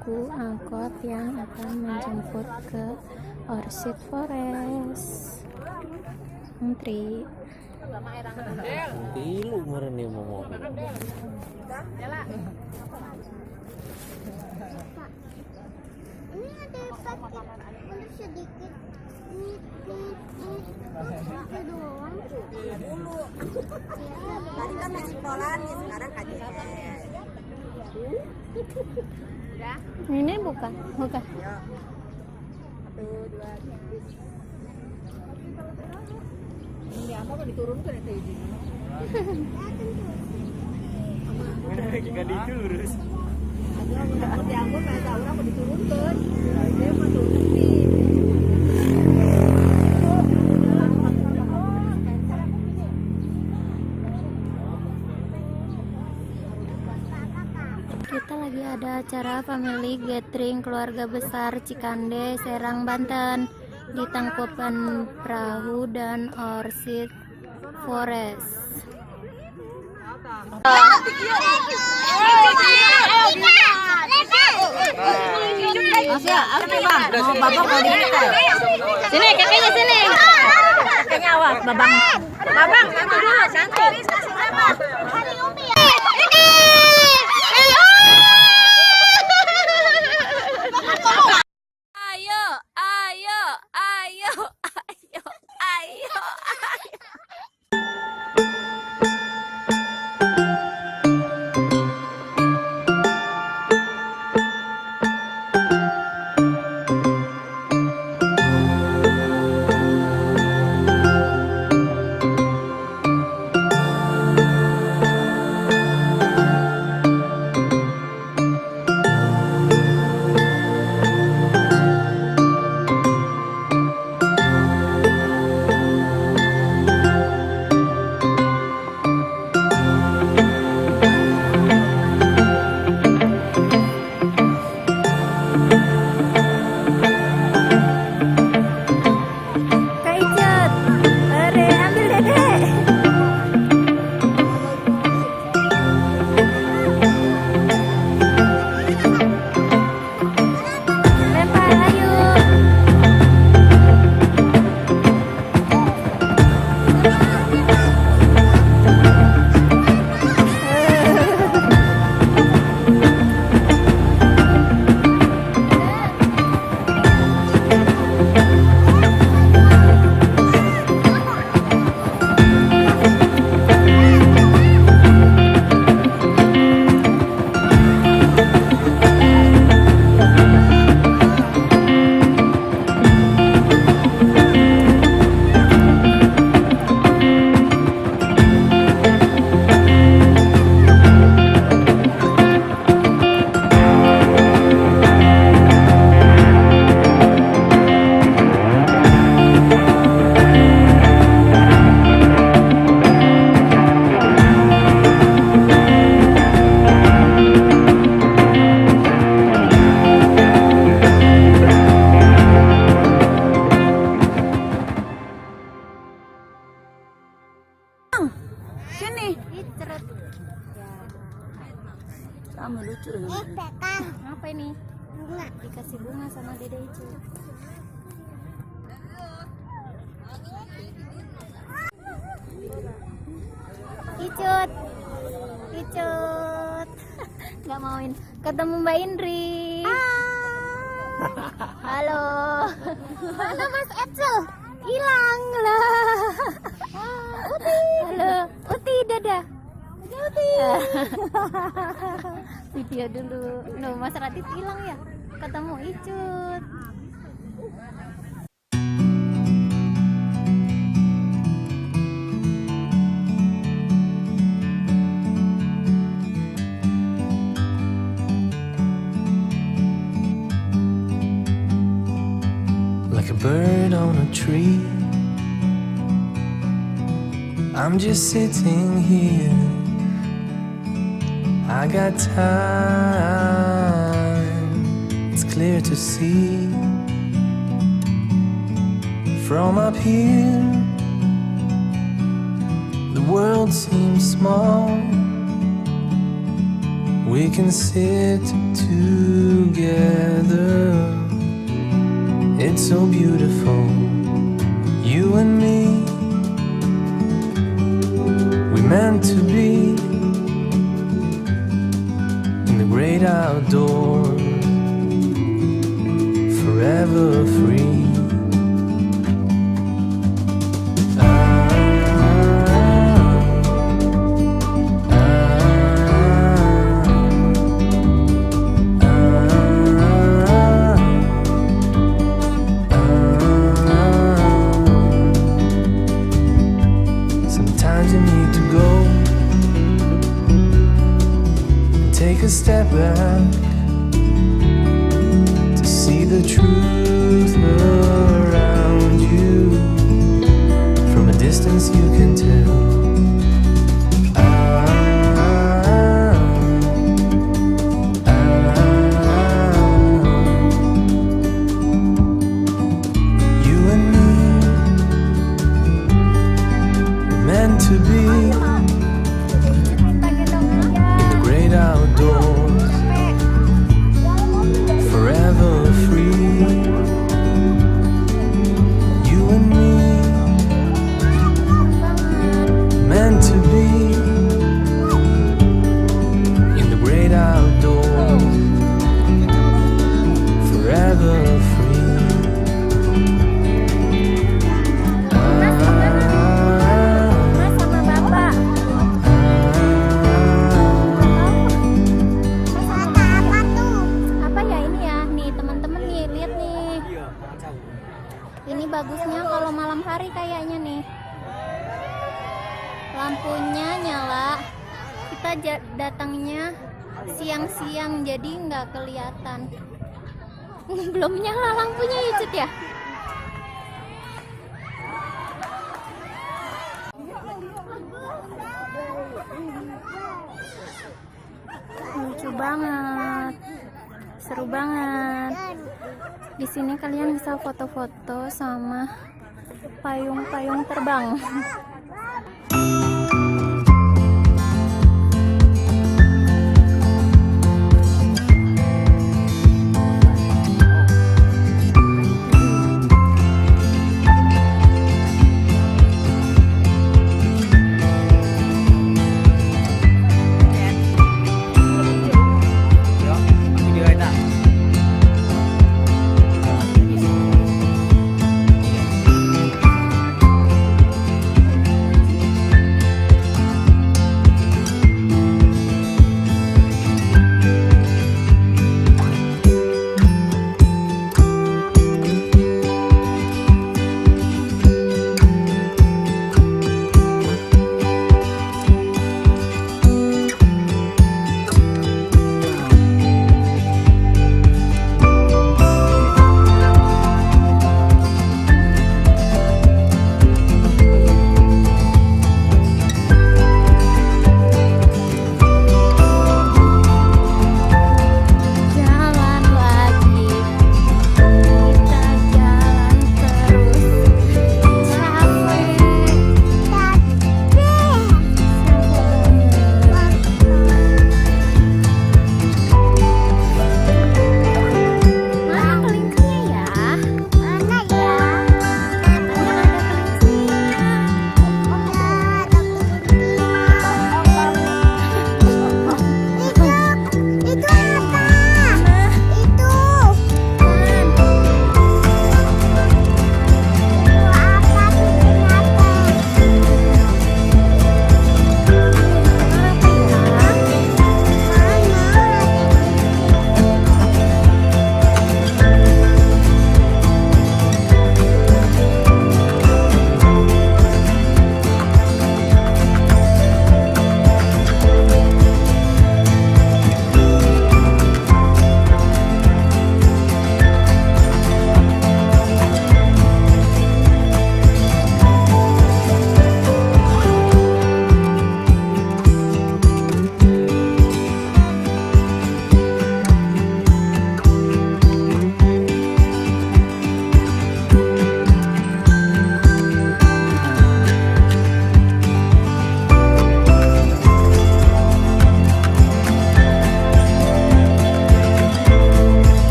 menunggu angkot yang akan menjemput ke Orchid Forest. Antri. Tilu meren nih mau. Ini ada pakai sedikit. Doang. Tadi kan masih polan nih, sekarang hehhe. Ini bukan. Satu, dua, Ini apa kok diturunkan itu ini? Jika itu lurus. Ada diangkut kayak saudara kok diturunkan. Dia mah turun di Kita lagi ada acara family gathering keluarga besar Cikande, Serang, Banten di Tangkuban Perahu dan Orchid Forest. Sini, kakeknya sini. Kakeknya awas, babang. Babang, satu dulu, cantik. Hari Umi ya. Ayo, ayo, ayo, ayo, ayo, ayo. Kamu lucu. Apa ini? Bunga. Dikasih bunga sama dede ichut. Ichut, ichut. Nggak mauin. Ketemu Mbak Indri. Halo. Mana Mas Edsel? Hilang lah. Halo, Uti dadah. Uti. Video dulu. Nuh, Mas Radit hilang ya? Ketemu ichut. Like a bird on a tree, I'm just sitting here. I got time, it's clear to see. From up here, the world seems small We can sit together. It's so beautiful, you and me. We meant to be in the great outdoors, forever free. Sometimes you need to go and take a step back to see the truth around you. From a distance you can tell. You and me were meant to be in the great outdoors, forever free. You and me meant to be in the great outdoors, forever free. Mas sama bapak. Apa ya ini ya? Nih teman-teman nih, lihat nih. Ini bagusnya kalau malam hari kayaknya nih. Lampunya nyala. Kita datangnya siang-siang jadi nggak kelihatan. Belum nyala lampunya Icut ya? Lucu banget, seru banget. Di sini kalian bisa foto-foto sama payung-payung terbang.